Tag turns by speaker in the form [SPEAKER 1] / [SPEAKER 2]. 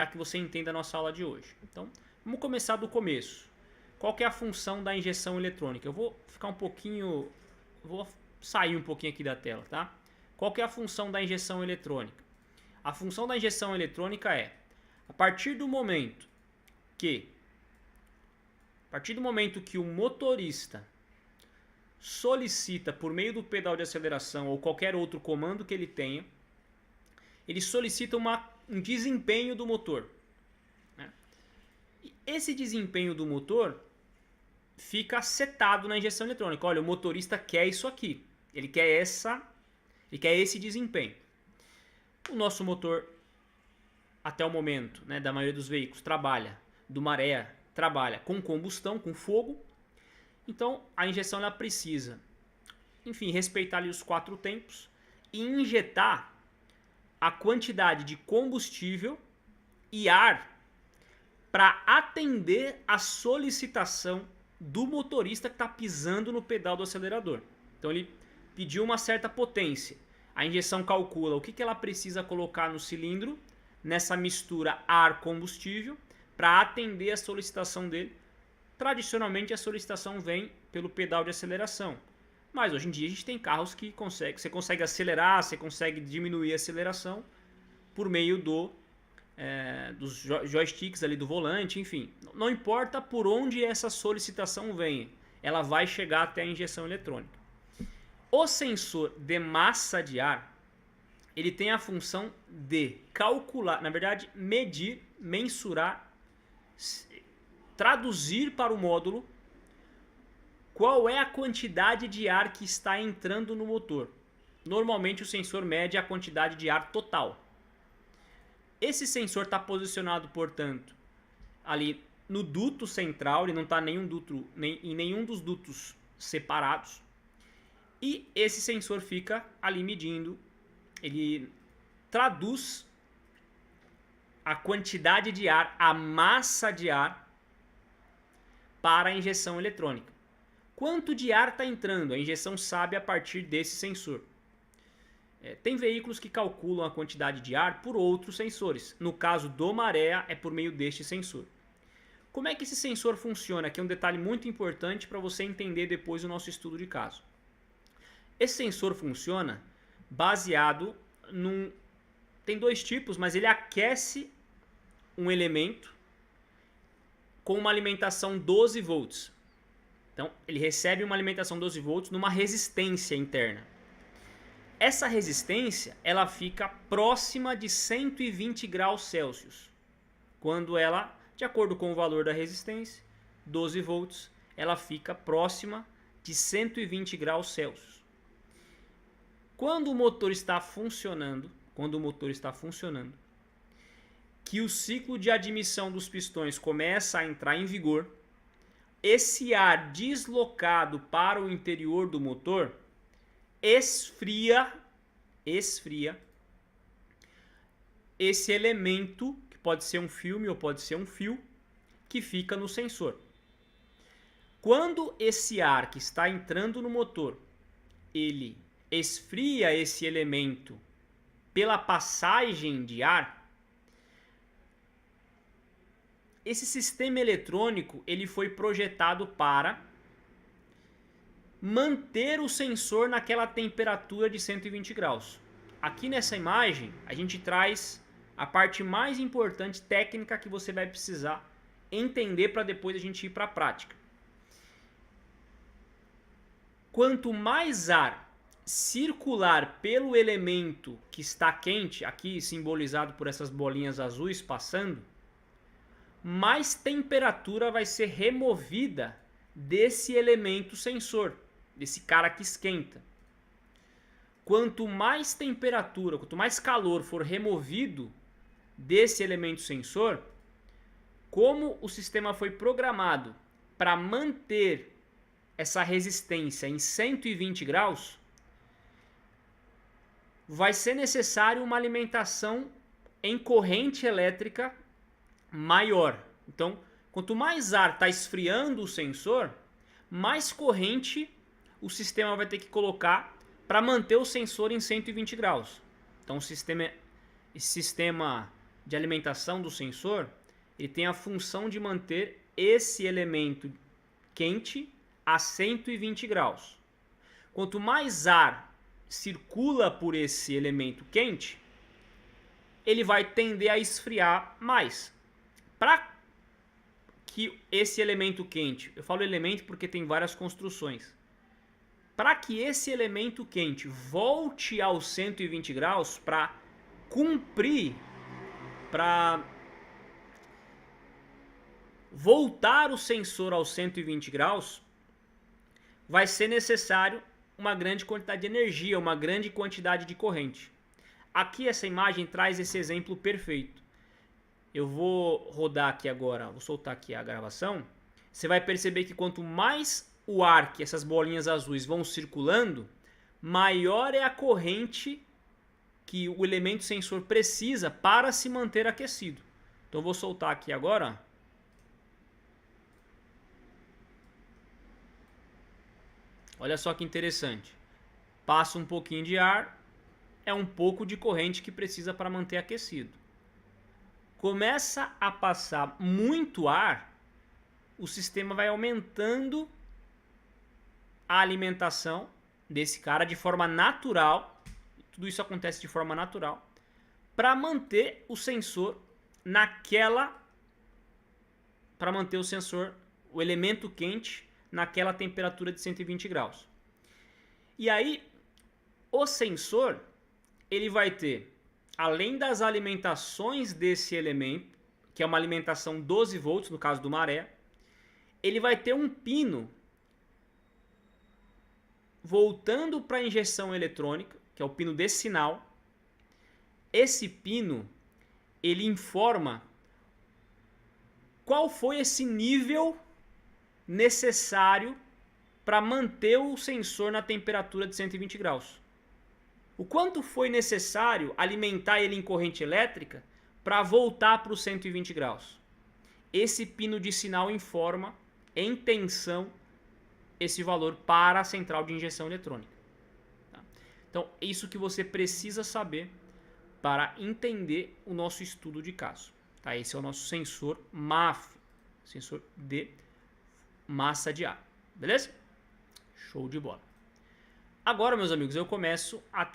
[SPEAKER 1] que você entenda a nossa aula de hoje. Então, vamos começar do começo. Qual que é a função da injeção eletrônica? Eu vou sair um pouquinho aqui da tela, tá? Qual que é a função da injeção eletrônica? A função da injeção eletrônica é, a partir do momento que o motorista solicita por meio do pedal de aceleração ou qualquer outro comando que ele tenha, ele solicita um desempenho do motor, né? E esse desempenho do motor fica setado na injeção eletrônica. Olha, o motorista quer isso aqui, ele quer esse desempenho. O nosso motor, até o momento, né, da maioria dos veículos, do maré, trabalha com combustão, com fogo. Então a injeção ela precisa, enfim, respeitar ali os 4 tempos e injetar a quantidade de combustível e ar para atender a solicitação do motorista que está pisando no pedal do acelerador. Então ele pediu uma certa potência. A injeção calcula o que ela precisa colocar no cilindro nessa mistura ar-combustível para atender a solicitação dele. Tradicionalmente a solicitação vem pelo pedal de aceleração. Mas hoje em dia a gente tem carros que você consegue acelerar, você consegue diminuir a aceleração por meio dos joysticks ali do volante, enfim. Não importa por onde essa solicitação venha, ela vai chegar até a injeção eletrônica. O sensor de massa de ar, ele tem a função de calcular, na verdade, medir, mensurar, traduzir para o módulo qual é a quantidade de ar que está entrando no motor. Normalmente o sensor mede a quantidade de ar total. Esse sensor está posicionado, portanto, ali no duto central, ele não está em nenhum dos dutos separados. E esse sensor fica ali medindo, ele traduz a quantidade de ar, a massa de ar para a injeção eletrônica. Quanto de ar está entrando? A injeção sabe a partir desse sensor. Tem veículos que calculam a quantidade de ar por outros sensores. No caso do maré, é por meio deste sensor. Como é que esse sensor funciona? Aqui é um detalhe muito importante para você entender depois o nosso estudo de caso. Esse sensor funciona baseado tem 2 tipos, mas ele aquece um elemento com uma alimentação 12 volts. Então, ele recebe uma alimentação 12 volts numa resistência interna. Essa resistência, ela fica próxima de 120 graus Celsius. Quando ela, de acordo com o valor da resistência, 12 volts, ela fica próxima de 120 graus Celsius. Quando o motor está funcionando, que o ciclo de admissão dos pistões começa a entrar em vigor, esse ar deslocado para o interior do motor esfria esse elemento, que pode ser um filme ou pode ser um fio, que fica no sensor. Quando esse ar que está entrando no motor, ele esfria esse elemento pela passagem de ar, esse sistema eletrônico ele foi projetado para manter o sensor naquela temperatura de 120 graus. Aqui nessa imagem a gente traz a parte mais importante técnica que você vai precisar entender para depois a gente ir para a prática. Quanto mais ar circular pelo elemento que está quente, aqui simbolizado por essas bolinhas azuis passando, mais temperatura vai ser removida desse elemento sensor, desse cara que esquenta. Quanto mais temperatura, quanto mais calor for removido desse elemento sensor, como o sistema foi programado para manter essa resistência em 120 graus, vai ser necessário uma alimentação em corrente elétrica maior. Então, quanto mais ar está esfriando o sensor, mais corrente o sistema vai ter que colocar para manter o sensor em 120 graus. Então, esse sistema de alimentação do sensor, ele tem a função de manter esse elemento quente a 120 graus. Quanto mais ar circula por esse elemento quente, ele vai tender a esfriar mais. Para que esse elemento quente, eu falo elemento porque tem várias construções, para que esse elemento quente volte aos 120 graus, para cumprir, para voltar o sensor aos 120 graus, vai ser necessário uma grande quantidade de energia, uma grande quantidade de corrente. Aqui essa imagem traz esse exemplo perfeito. Eu vou rodar aqui agora, vou soltar aqui a gravação. Você vai perceber que quanto mais o ar, que essas bolinhas azuis vão circulando, maior é a corrente que o elemento sensor precisa para se manter aquecido. Então eu vou soltar aqui agora. Olha só que interessante. Passa um pouquinho de ar, é um pouco de corrente que precisa para manter aquecido. Começa a passar muito ar, o sistema vai aumentando a alimentação desse cara de forma natural. Tudo isso acontece de forma natural para manter o sensor para manter o sensor, o elemento quente, naquela temperatura de 120 graus. E aí, o sensor, ele vai ter, além das alimentações desse elemento, que é uma alimentação 12 volts, no caso do maré, ele vai ter um pino voltando para a injeção eletrônica, que é o pino desse sinal. Esse pino, ele informa qual foi esse nível necessário para manter o sensor na temperatura de 120 graus. O quanto foi necessário alimentar ele em corrente elétrica para voltar para os 120 graus. Esse pino de sinal informa em tensão esse valor para a central de injeção eletrônica. Tá? Então, é isso que você precisa saber para entender o nosso estudo de caso. Tá? Esse é o nosso sensor MAF, sensor de massa de ar. Beleza? Show de bola. Agora, meus amigos, eu começo a